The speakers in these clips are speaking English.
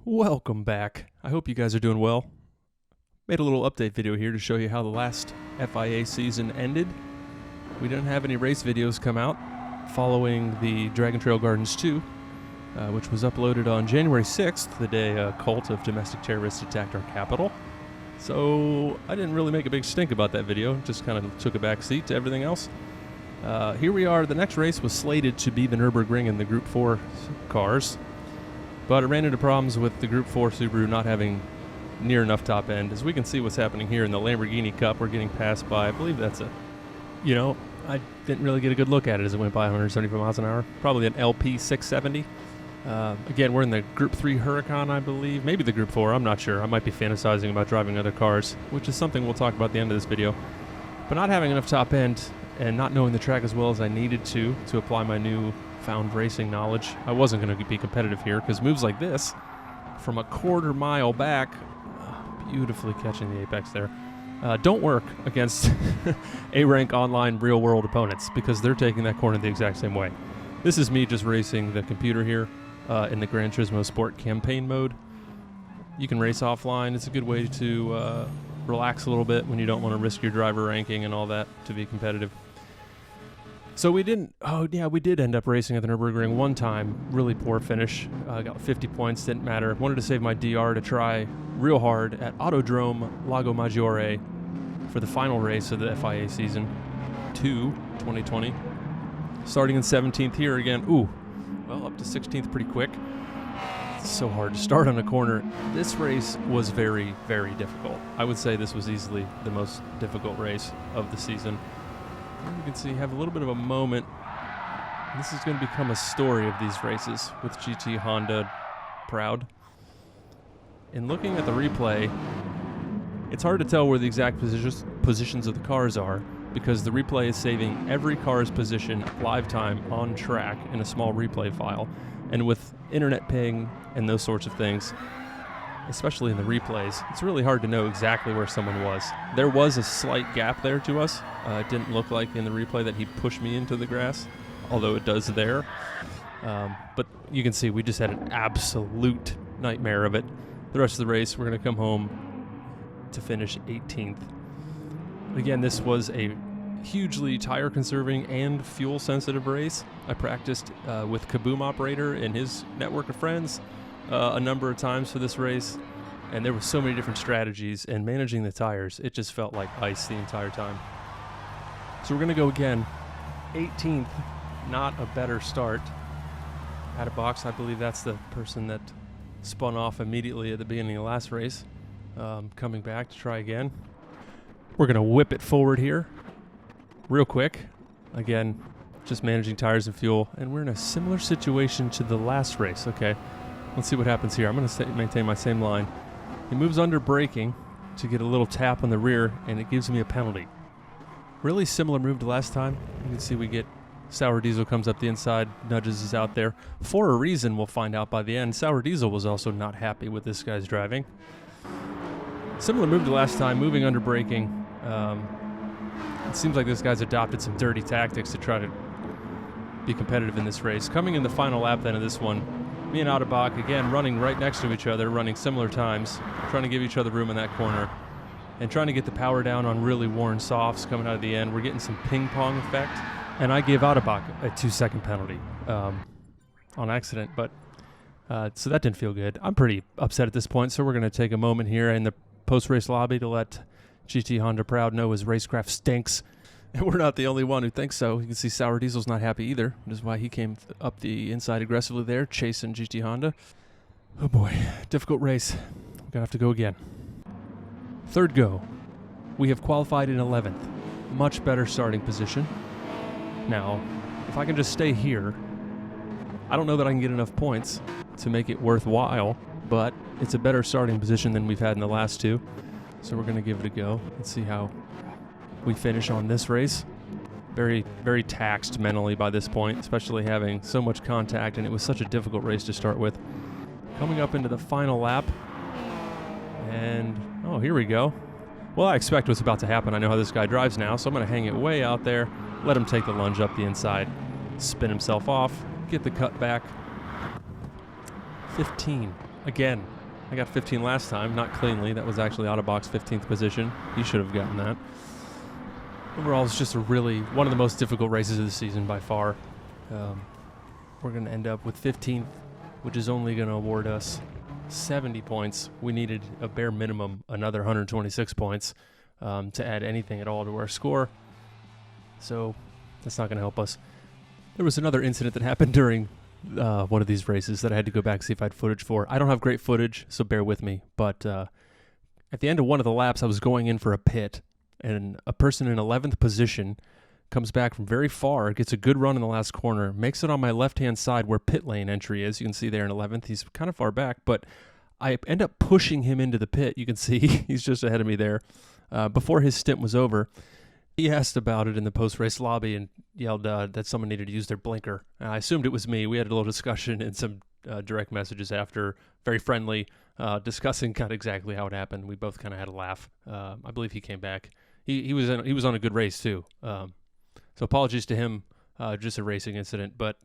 Welcome back. I hope you guys are doing well. Made a little update video here to show you how the last FIA season ended. We didn't have any race videos come out following the Dragon Trail Gardens 2, which was uploaded on January 6th, the day a cult of domestic terrorists attacked our capital. So I didn't really make a big stink about that video, just kind of took a back seat to everything else. Here we are. The next race was slated to be the Nürburgring and the Group 4 cars, but it ran into problems with the Group 4 Subaru not having near enough top end. As we can see what's happening here in the Lamborghini Cup, we're getting passed by, I believe that's I didn't really get a good look at it as it went by 175 miles an hour. Probably an LP 670. Again, we're in the Group 3 Huracan, I believe. Maybe the Group 4, I'm not sure. I might be fantasizing about driving other cars, which is something we'll talk about at the end of this video. But not having enough top end and not knowing the track as well as I needed to apply my newfound racing knowledge, I wasn't going to be competitive here, because moves like this from a quarter mile back, beautifully catching the apex there, don't work against A-rank online real-world opponents, because they're taking that corner the exact same way. This is me just racing the computer here in the Gran Turismo Sport campaign mode. You can race offline. It's a good way to relax a little bit when you don't want to risk your driver ranking and all that to be competitive. So we did end up racing at the Nürburgring one time. Really poor finish. Got 50 points, didn't matter. Wanted to save my DR to try real hard at Autodrome Lago Maggiore for the final race of the FIA season 2, 2020. Starting in 17th here again. Up to 16th pretty quick. It's so hard to start on a corner. This race was very, very difficult. I would say this was easily the most difficult race of the season. You can see, have a little bit of a moment. This is going to become a story of these races with GT Honda proud. In looking at the replay, it's hard to tell where the exact positions of the cars are, because the replay is saving every car's position live time on track in a small replay file. And with internet ping and those sorts of things, especially in the replays, it's really hard to know exactly where someone was. There was a slight gap there to us. It didn't look like in the replay that he pushed me into the grass, although it does there. But you can see we just had an absolute nightmare of it. The rest of the race, we're going to come home to finish 18th. Again, this was a hugely tire-conserving and fuel-sensitive race. I practiced with Kaboom Operator and his network of friends a number of times for this race, and there were so many different strategies, and managing the tires, it just felt like ice the entire time. So we're going to go again. 18th, not a better start. Out of box, I believe that's the person that spun off immediately at the beginning of the last race. Coming back to try again. We're going to whip it forward here real quick. Again, just managing tires and fuel, and we're in a similar situation to the last race. Okay, let's see what happens here. I'm going to maintain my same line. He moves under braking to get a little tap on the rear, and it gives me a penalty. Really similar move to last time. You can see we get Sour Diesel comes up the inside, nudges us out there. For a reason we'll find out by the end. Sour Diesel was also not happy with this guy's driving. Similar move to last time, moving under braking. It seems like this guy's adopted some dirty tactics to try to be competitive in this race. Coming in the final lap then of this one, me and Autobach, again, running right next to each other, running similar times, trying to give each other room in that corner, and trying to get the power down on really worn softs coming out of the end. We're getting some ping-pong effect, and I gave Autobach a 2-second penalty on accident, but so that didn't feel good. I'm pretty upset at this point, so we're going to take a moment here in the post-race lobby to let GT Honda proud know his racecraft stinks. And we're not the only one who thinks so. You can see Sour Diesel's not happy either, which is why he came up the inside aggressively there, chasing GT Honda. Oh boy, difficult race. We're going to have to go again. Third go. We have qualified in 11th. Much better starting position. Now, if I can just stay here, I don't know that I can get enough points to make it worthwhile, but it's a better starting position than we've had in the last two. So we're going to give it a go and see how we finish on this race. Very, very taxed mentally by this point, especially having so much contact, and it was such a difficult race to start with. Coming up into the final lap, and oh, here we go. Well, I expect what's about to happen. I know how this guy drives now, so I'm going to hang it way out there, let him take the lunge up the inside, spin himself off, get the cut back. 15. Again, I got 15 last time, not cleanly. That was actually out of box 15th position. He should have gotten that. Overall, it's just one of the most difficult races of the season by far. We're going to end up with 15th, which is only going to award us 70 points. We needed a bare minimum, another 126 points to add anything at all to our score. So that's not going to help us. There was another incident that happened during one of these races that I had to go back and see if I had footage for. I don't have great footage, so bear with me. But at the end of one of the laps, I was going in for a pit, and a person in 11th position comes back from very far, gets a good run in the last corner, makes it on my left-hand side where pit lane entry is. You can see there in 11th. He's kind of far back, but I end up pushing him into the pit. You can see he's just ahead of me there. Before his stint was over, he asked about it in the post-race lobby and yelled that someone needed to use their blinker. I assumed it was me. We had a little discussion and some direct messages after, very friendly, discussing kind of exactly how it happened. We both kind of had a laugh. I believe he came back. He was on a good race too. So apologies to him, just a racing incident. But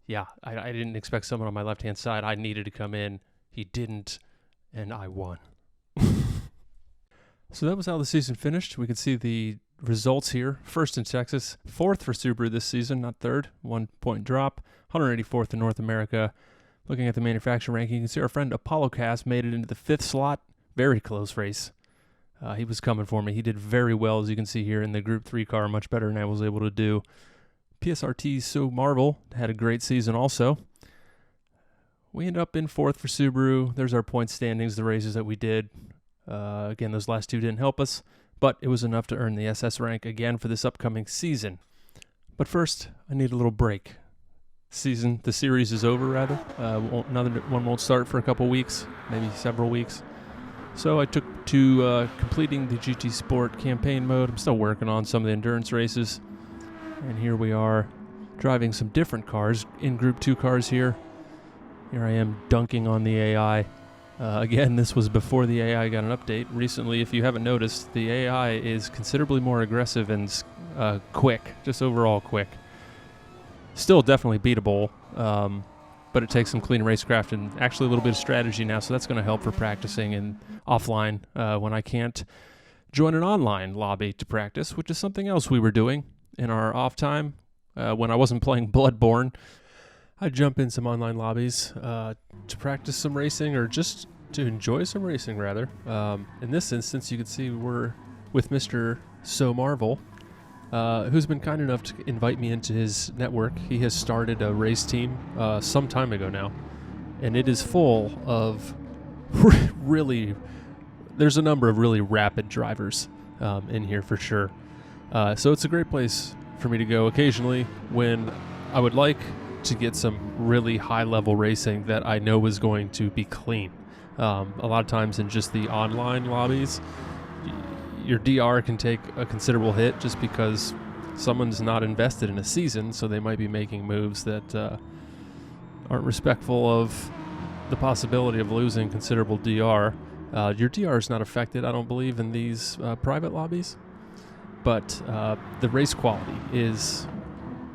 yeah, I didn't expect someone on my left-hand side. I needed to come in. He didn't, and I won. So that was how the season finished. We could see the results here. First in Texas, fourth for Subaru this season, not third. 1 point drop. 184th in North America. Looking at the manufacturer ranking, you can see our friend Apollo Cast made it into the 5th slot. Very close race. He was coming for me. He did very well, as you can see here in the Group 3 car, much better than I was able to do. PSRT's So Marvel had a great season also. We end up in 4th for Subaru. There's our point standings, the races that we did. Again, those last two didn't help us, but it was enough to earn the SS rank again for this upcoming season. But first, I need a little break. The series is over, rather. Another one won't start for a couple weeks, maybe several weeks. So I took to completing the GTSport campaign mode. I'm still working on some of the endurance races. And here we are driving some different cars, in Group 2 cars here. Here I am dunking on the AI. Again, this was before the AI got an update. Recently, if you haven't noticed, the AI is considerably more aggressive and quick, just overall quick. Still definitely beatable, but it takes some clean racecraft and actually a little bit of strategy now, so that's going to help for practicing and offline when I can't join an online lobby to practice, which is something else we were doing in our off time when I wasn't playing Bloodborne. I'd jump in some online lobbies to practice some racing, or just to enjoy some racing, rather. In this instance, you can see we're with Mr. So Marvel, who's been kind enough to invite me into his network. He has started a race team some time ago now, and it is full of there's a number of really rapid drivers in here for sure. So it's a great place for me to go occasionally when I would like to get some really high-level racing that I know is going to be clean. A lot of times in just the online lobbies, your DR can take a considerable hit just because someone's not invested in a season, so they might be making moves that aren't respectful of the possibility of losing considerable DR. Your DR is not affected, I don't believe, in these private lobbies, but the race quality is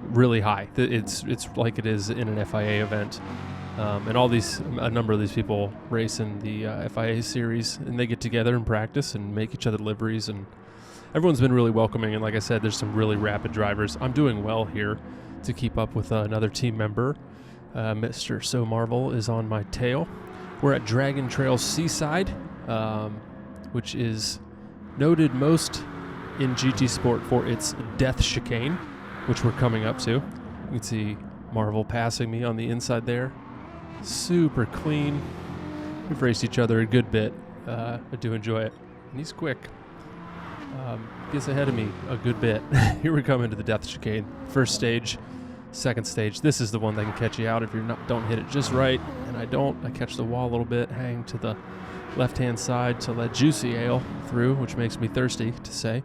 really high. It's like it is in an FIA event. And a number of these people race in the FIA series, and they get together and practice and make each other liveries, and everyone's been really welcoming. And like I said, there's some really rapid drivers. I'm doing well here to keep up with another team member. Mr. So Marvel is on my tail. We're at Dragon Trail Seaside, which is noted most in GTSport for its death chicane, which we're coming up to. You can see Marvel passing me on the inside there. Super clean. We've raced each other a good bit. I do enjoy it. And he's quick. Gets ahead of me a good bit. Here we come into the death chicane. First stage, second stage. This is the one that can catch you out if you don't hit it just right. And I don't. I catch the wall a little bit, hang to the left-hand side to let juicy ale through, which makes me thirsty to say.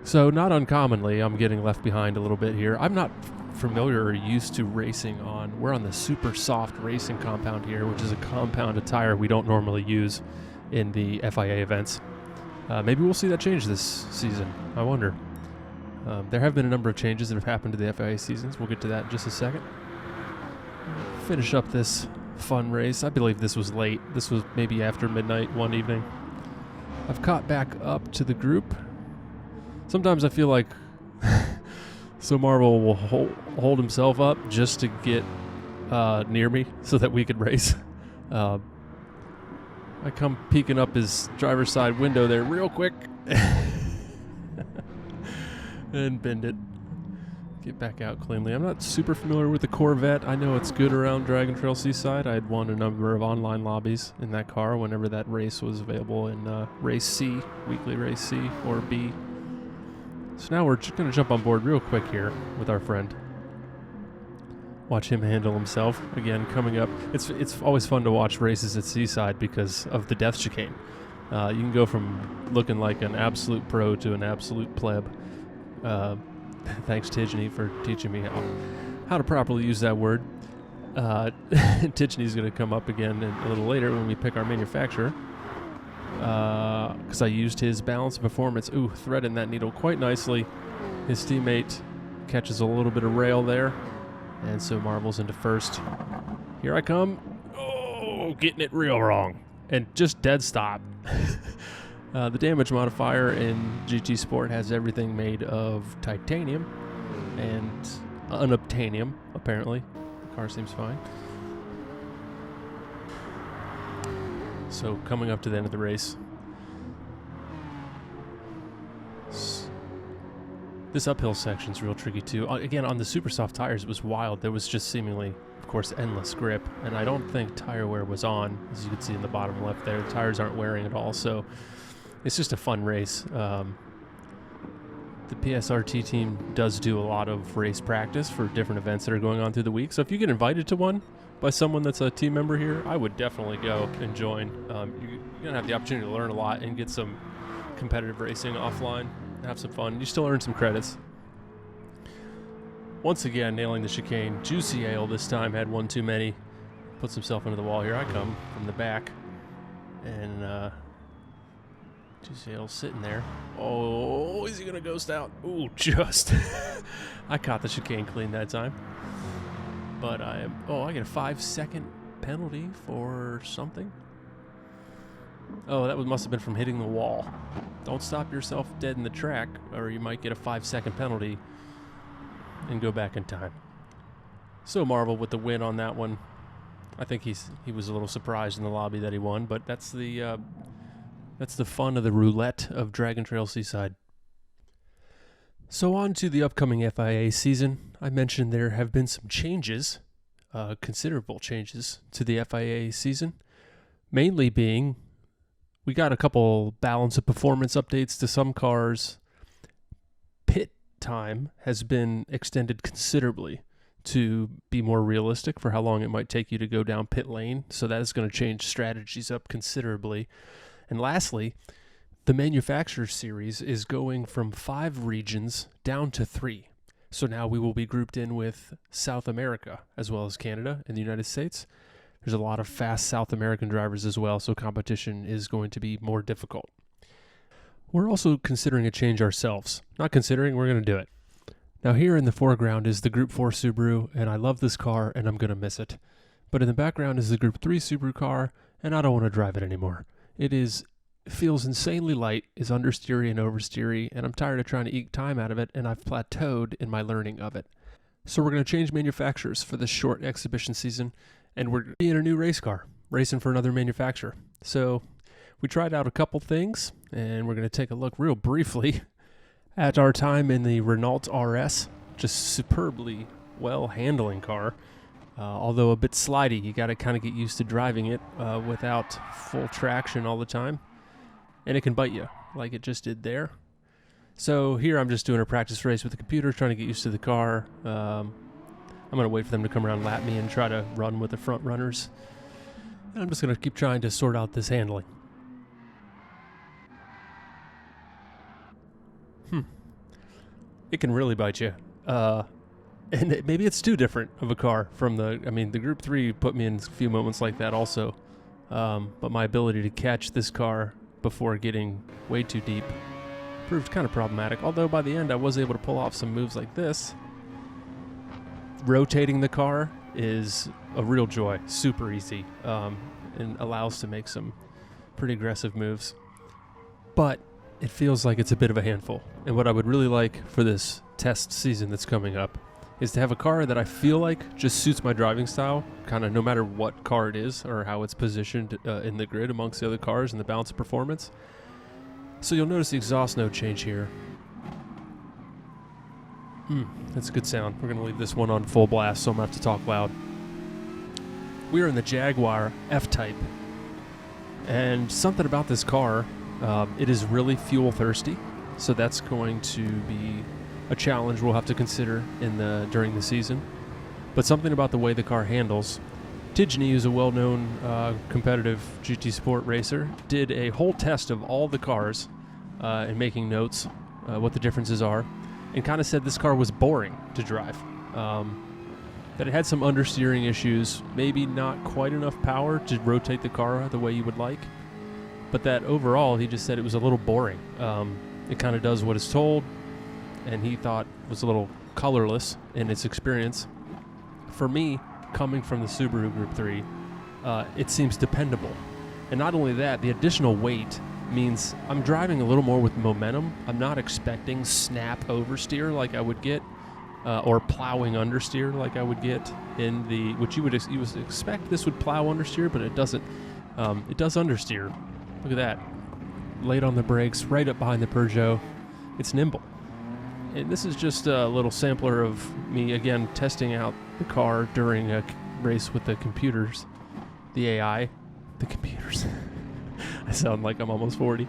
So not uncommonly, I'm getting left behind a little bit here. I'm not familiar or used to racing we're on the super soft racing compound here, which is a compound of tire we don't normally use in the FIA events. Maybe we'll see that change this season. I wonder. There have been a number of changes that have happened to the FIA seasons. We'll get to that in just a second. Finish up this fun race. I believe this was late. This was maybe after midnight one evening. I've caught back up to the group. Sometimes I feel like So Marvel will hold himself up just to get near me so that we could race. I come peeking up his driver's side window there real quick and bend it. Get back out cleanly. I'm not super familiar with the Corvette. I know it's good around Dragon Trail Seaside. I had won a number of online lobbies in that car whenever that race was available in Race C, Weekly Race C or B. So now we're just going to jump on board real quick here with our friend. Watch him handle himself. Again, coming up. It's always fun to watch races at Seaside because of the death chicane. You can go from looking like an absolute pro to an absolute pleb. Thanks, Tidgeny, for teaching me how to properly use that word. Tidgeny's going to come up again a little later when we pick our manufacturer. Because I used his balance and performance. Ooh, threading that needle quite nicely. His teammate catches a little bit of rail there. And so Marvel's into first. Here I come. Oh, getting it real wrong. And just dead stop. The damage modifier in GTSport has everything made of titanium and unobtainium, apparently. The car seems fine. So coming up to the end of the race. This uphill section's real tricky too. Again, on the super soft tires, it was wild. There was just seemingly, of course, endless grip. And I don't think tire wear was on, as you can see in the bottom left there. The tires aren't wearing at all, so it's just a fun race. The PSRT team does do a lot of race practice for different events that are going on through the week. So if you get invited to one by someone that's a team member here, I would definitely go and join. You're going to have the opportunity to learn a lot and get some competitive racing offline. Have some fun. You still earn some credits. Once again, nailing the chicane. Juicy Ale this time had one too many. Puts himself into the wall. Here I come from the back. And Juicy Ale's sitting there. Oh, is he going to ghost out? Ooh, just. I caught the chicane clean that time. But I get a 5-second penalty for something. Oh, that must have been from hitting the wall. Don't stop yourself dead in the track, or you might get a 5-second penalty and go back in time. So Marvel with the win on that one. I think he was a little surprised in the lobby that he won, but that's the fun of the roulette of Dragon Trail Seaside. So on to the upcoming FIA season. I mentioned there have been some changes, considerable changes to the FIA season, mainly being we got a couple balance of performance updates to some cars. Pit time has been extended considerably to be more realistic for how long it might take you to go down pit lane. So that is going to change strategies up considerably. And lastly, the manufacturer series is going from 5 regions down to 3. So now we will be grouped in with South America as well as Canada and the United States. There's a lot of fast South American drivers as well, so competition is going to be more difficult. We're also considering a change ourselves. Not considering, we're going to do it. Now here in the foreground is the Group 4 Subaru, and I love this car, and I'm going to miss it. But in the background is the Group 3 Subaru car, and I don't want to drive it anymore. It feels insanely light, is understeery and oversteery, and I'm tired of trying to eke time out of it, and I've plateaued in my learning of it. So we're going to change manufacturers for this short exhibition season, and we're in a new race car, racing for another manufacturer. So we tried out a couple things, and we're going to take a look real briefly at our time in the Renault RS. Just superbly well-handling car, although a bit slidey. You got to kind of get used to driving it without full traction all the time, and it can bite you like it just did there. So here I'm just doing a practice race with the computer, trying to get used to the car. I'm going to wait for them to come around and lap me and try to run with the front runners. And I'm just going to keep trying to sort out this handling. It can really bite you. And maybe it's too different of a car from the Group 3 put me in a few moments like that also. But my ability to catch this car before getting way too deep proved kind of problematic. Although by the end I was able to pull off some moves like this. Rotating the car is a real joy, super easy, and allows to make some pretty aggressive moves. But it feels like it's a bit of a handful. And what I would really like for this test season that's coming up is to have a car that I feel like just suits my driving style, kind of no matter what car it is or how it's positioned in the grid amongst the other cars and the balance of performance. So you'll notice the exhaust note change here. That's a good sound. We're going to leave this one on full blast, so I'm going to have to talk loud. We are in the Jaguar F-Type. And something about this car, it is really fuel thirsty. So that's going to be a challenge we'll have to consider during the season. But something about the way the car handles. Tidjany, who's a well-known competitive GTSport racer, did a whole test of all the cars and making notes what the differences are, and kind of said this car was boring to drive. That it had some understeering issues, maybe not quite enough power to rotate the car the way you would like, but that overall he just said it was a little boring. It kind of does what it's told, and he thought was a little colorless in its experience. For me, coming from the Subaru Group 3, it seems dependable. And not only that, the additional weight means I'm driving a little more with momentum. I'm not expecting snap oversteer like I would get, or plowing understeer like I would get in the, which you would expect this would plow understeer, but it doesn't. It does understeer. Look at that. Late on the brakes, right up behind the Peugeot. It's nimble. And this is just a little sampler of me, again, testing out the car during a race with the computers, the AI, the computers. I sound like I'm almost 40,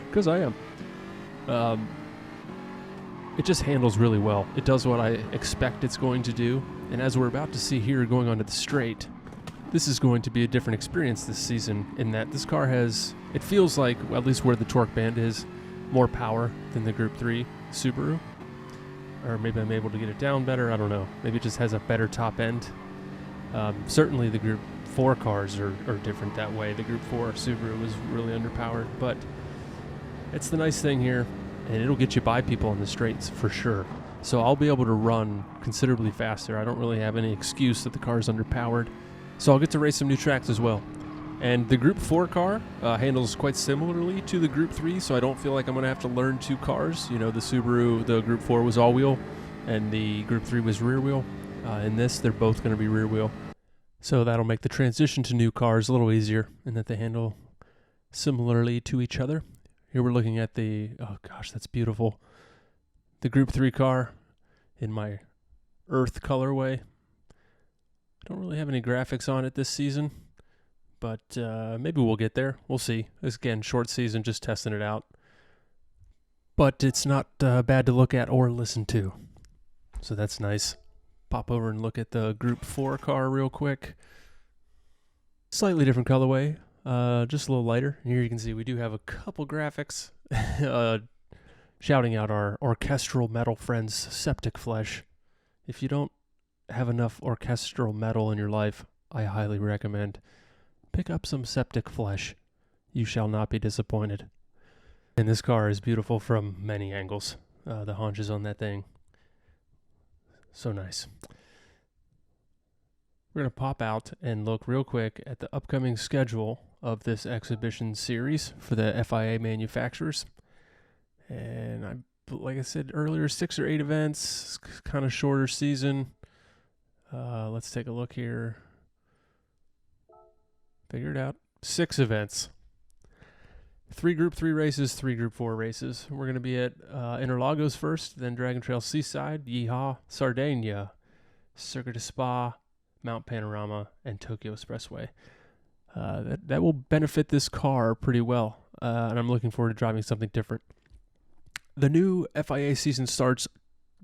because I am. It just handles really well. It does what I expect it's going to do, and as we're about to see here going onto the straight, this is going to be a different experience this season in that this car has, it feels like, well, at least where the torque band is, more power than the Group 3 Subaru. Or maybe I'm able to get it down better, I don't know. Maybe it just has a better top end. Certainly the Group 4 cars are different that way. The Group 4 Subaru was really underpowered, but it's the nice thing here, and it'll get you by people on the straights for sure. So I'll be able to run considerably faster. I don't really have any excuse that the car is underpowered. So I'll get to race some new tracks as well. And the Group 4 car handles quite similarly to the Group 3, so I don't feel like I'm going to have to learn two cars. You know, the Subaru, the Group 4 was all-wheel, and the Group 3 was rear-wheel. In this, they're both going to be rear-wheel. So that'll make the transition to new cars a little easier, in that they handle similarly to each other. Here we're looking at the, oh gosh, that's beautiful, the Group 3 car in my Earth colorway. I don't really have any graphics on it this season, but maybe we'll get there. We'll see. This, again, short season, just testing it out. But it's not bad to look at or listen to. So that's nice. Pop over and look at the Group 4 car real quick. Slightly different colorway, just a little lighter. And here you can see we do have a couple graphics shouting out our orchestral metal friends, Septic Flesh. If you don't have enough orchestral metal in your life, I highly recommend pick up some Septic Flesh. You shall not be disappointed. And this car is beautiful from many angles. The haunches on that thing, so nice. We're going to pop out and look real quick at the upcoming schedule of this exhibition series for the FIA manufacturers. And like I said earlier, 6 or 8 events, kind of shorter season. Let's take a look here. Figure it out. 6 events. 3 Group 3 races, 3 Group 4 races. We're going to be at Interlagos first, then Dragon Trail Seaside, Yeehaw, Sardinia, Circuit de Spa, Mount Panorama, and Tokyo Expressway. That will benefit this car pretty well, and I'm looking forward to driving something different. The new FIA season starts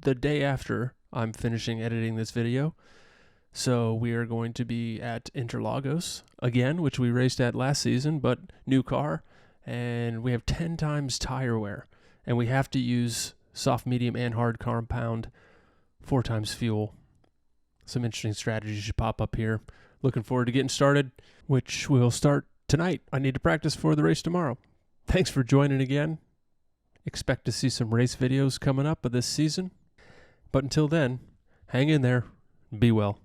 the day after I'm finishing editing this video. So we are going to be at Interlagos again, which we raced at last season, but new car. And we have 10 times tire wear. And we have to use soft, medium, and hard compound, 4 times fuel. Some interesting strategies should pop up here. Looking forward to getting started, which will start tonight. I need to practice for the race tomorrow. Thanks for joining again. Expect to see some race videos coming up of this season. But until then, hang in there. Be well.